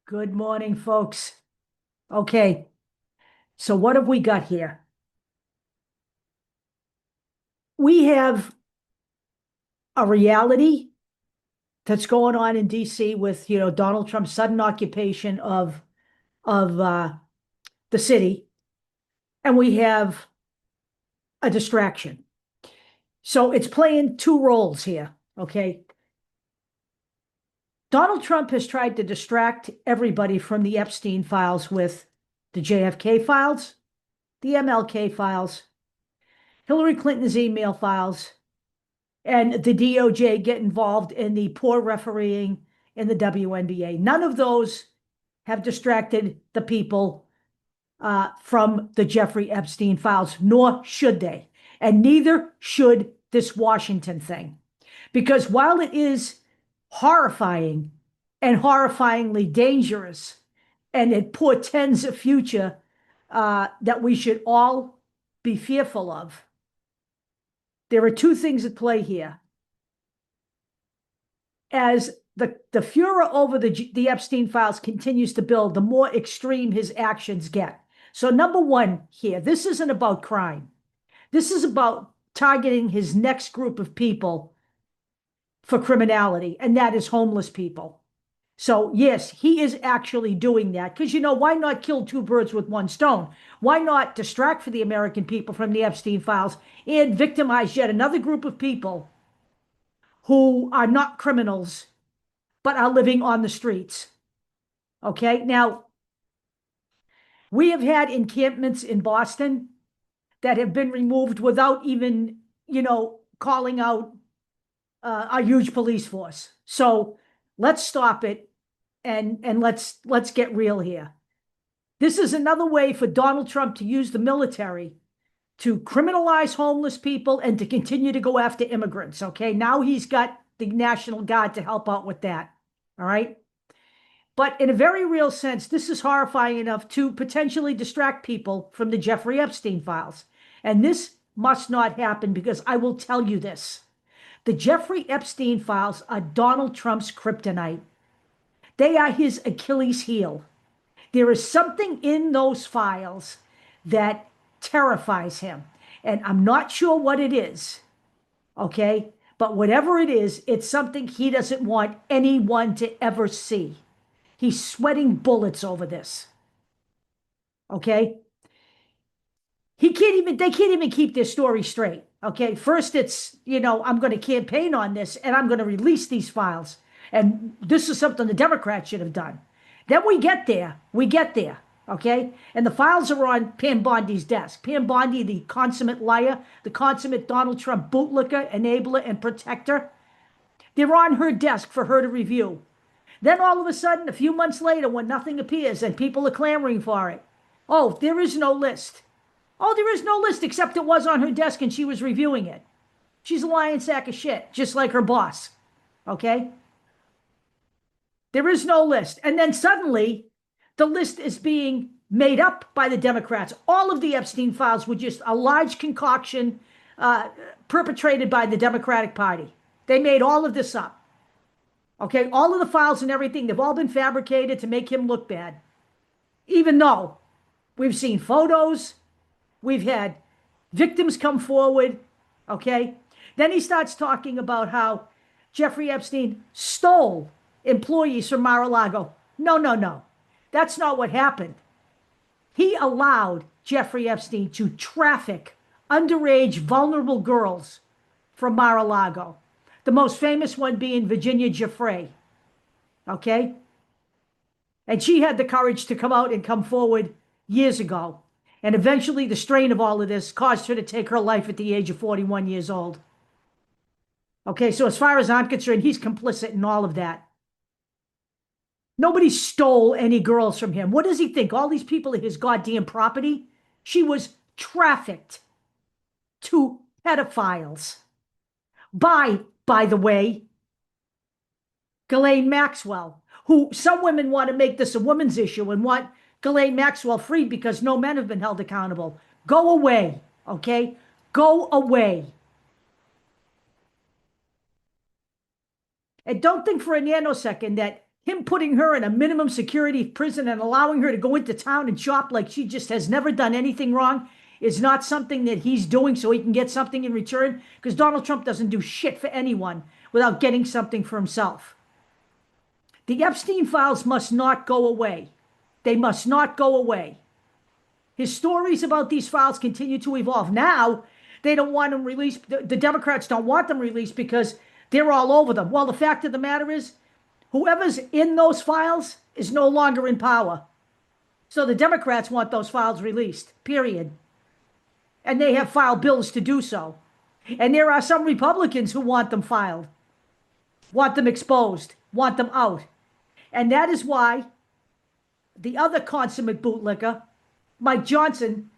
Good morning, folks. Okay, so what have we got here? We have a reality that's going on in DC with, Donald Trump's sudden occupation of the city, and we have a distraction. So it's playing two roles here, okay? Donald Trump has tried to distract everybody from the Epstein files with the JFK files, the MLK files, Hillary Clinton's email files, and the DOJ get involved in the poor refereeing in the WNBA. None of those have distracted the people from the Jeffrey Epstein files, nor should they. And neither should this Washington thing. Because while it is horrifying and horrifyingly dangerous, and it portends a future that we should all be fearful of, there are two things at play here. As the furor over the Epstein files continues to build, the more extreme his actions get. So number one here, this isn't about crime. This is about targeting his next group of people for criminality, and that is homeless people. So yes, he is actually doing that because, why not kill two birds with one stone? Why not distract for the American people from the Epstein files and victimize yet another group of people who are not criminals but are living on the streets? Okay, now we have had encampments in Boston that have been removed without even, calling out a huge police force. So let's stop it and let's get real here. This is another way for Donald Trump to use the military to criminalize homeless people and to continue to go after immigrants. Okay, now he's got the National Guard to help out with that. All right. But in a very real sense, this is horrifying enough to potentially distract people from the Jeffrey Epstein files. And this must not happen because I will tell you this. The Jeffrey Epstein files are Donald Trump's kryptonite. They are his Achilles heel. There is something in those files that terrifies him. And I'm not sure what it is, okay? But whatever it is, it's something he doesn't want anyone to ever see. He's sweating bullets over this, okay? They can't even keep their story straight, okay? First it's, I'm going to campaign on this and I'm going to release these files. And this is something the Democrats should have done. Then we get there, okay? And the files are on Pam Bondi's desk. Pam Bondi, the consummate liar, the consummate Donald Trump bootlicker, enabler, and protector, they're on her desk for her to review. Then all of a sudden, a few months later, when nothing appears and people are clamoring for it, oh, there is no list. Oh, there is no list except it was on her desk and she was reviewing it. She's a lying sack of shit, just like her boss, okay? There is no list. And then suddenly, the list is being made up by the Democrats. All of the Epstein files were just a large concoction perpetrated by the Democratic Party. They made all of this up. Okay, all of the files and everything, they've all been fabricated to make him look bad. Even though we've seen photos, we've had victims come forward, okay? Then he starts talking about how Jeffrey Epstein stole employees from Mar-a-Lago. No. That's not what happened. He allowed Jeffrey Epstein to traffic underage, vulnerable girls from Mar-a-Lago. The most famous one being Virginia Giuffre, okay? And she had the courage to come out and come forward years ago. And eventually the strain of all of this caused her to take her life at the age of 41 years old. Okay, so as far as I'm concerned, he's complicit in all of that. Nobody stole any girls from him. What does he think? All these people are his goddamn property? She was trafficked to pedophiles by the way, Ghislaine Maxwell, who some women want to make this a women's issue and want Ghislaine Maxwell freed because no men have been held accountable. Go away, okay? Go away. And don't think for a nanosecond that Him putting her in a minimum security prison and allowing her to go into town and shop like she just has never done anything wrong is not something that he's doing so he can get something in return, because Donald Trump doesn't do shit for anyone without getting something for himself. The Epstein files must not go away. They must not go away. His stories about these files continue to evolve. Now, they don't want them released. The Democrats don't want them released because they're all over them. Well, the fact of the matter is, whoever's in those files is no longer in power. So the Democrats want those files released, period. And they have filed bills to do so. And there are some Republicans who want them filed, want them exposed, want them out. And that is why the other consummate bootlicker, Mike Johnson,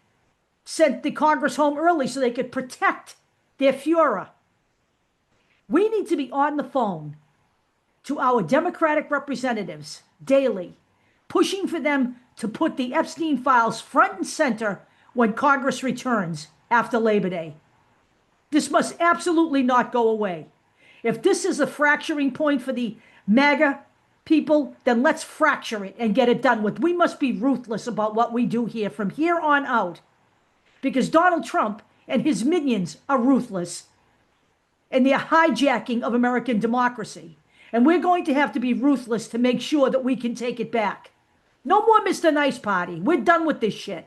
sent the Congress home early so they could protect their Führer. We need to be on the phone to our Democratic representatives daily, pushing for them to put the Epstein files front and center when Congress returns after Labor Day. This must absolutely not go away. If this is a fracturing point for the MAGA people, then let's fracture it and get it done with. We must be ruthless about what we do here from here on out, because Donald Trump and his minions are ruthless in their hijacking of American democracy. And we're going to have to be ruthless to make sure that we can take it back. No more Mr. Nice Party. We're done with this shit.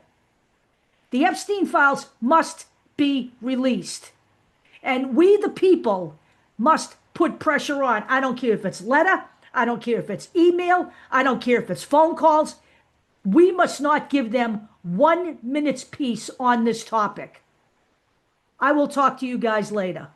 The Epstein files must be released. And we, the people, must put pressure on. I don't care if it's letter. I don't care if it's email. I don't care if it's phone calls. We must not give them 1 minute's peace on this topic. I will talk to you guys later.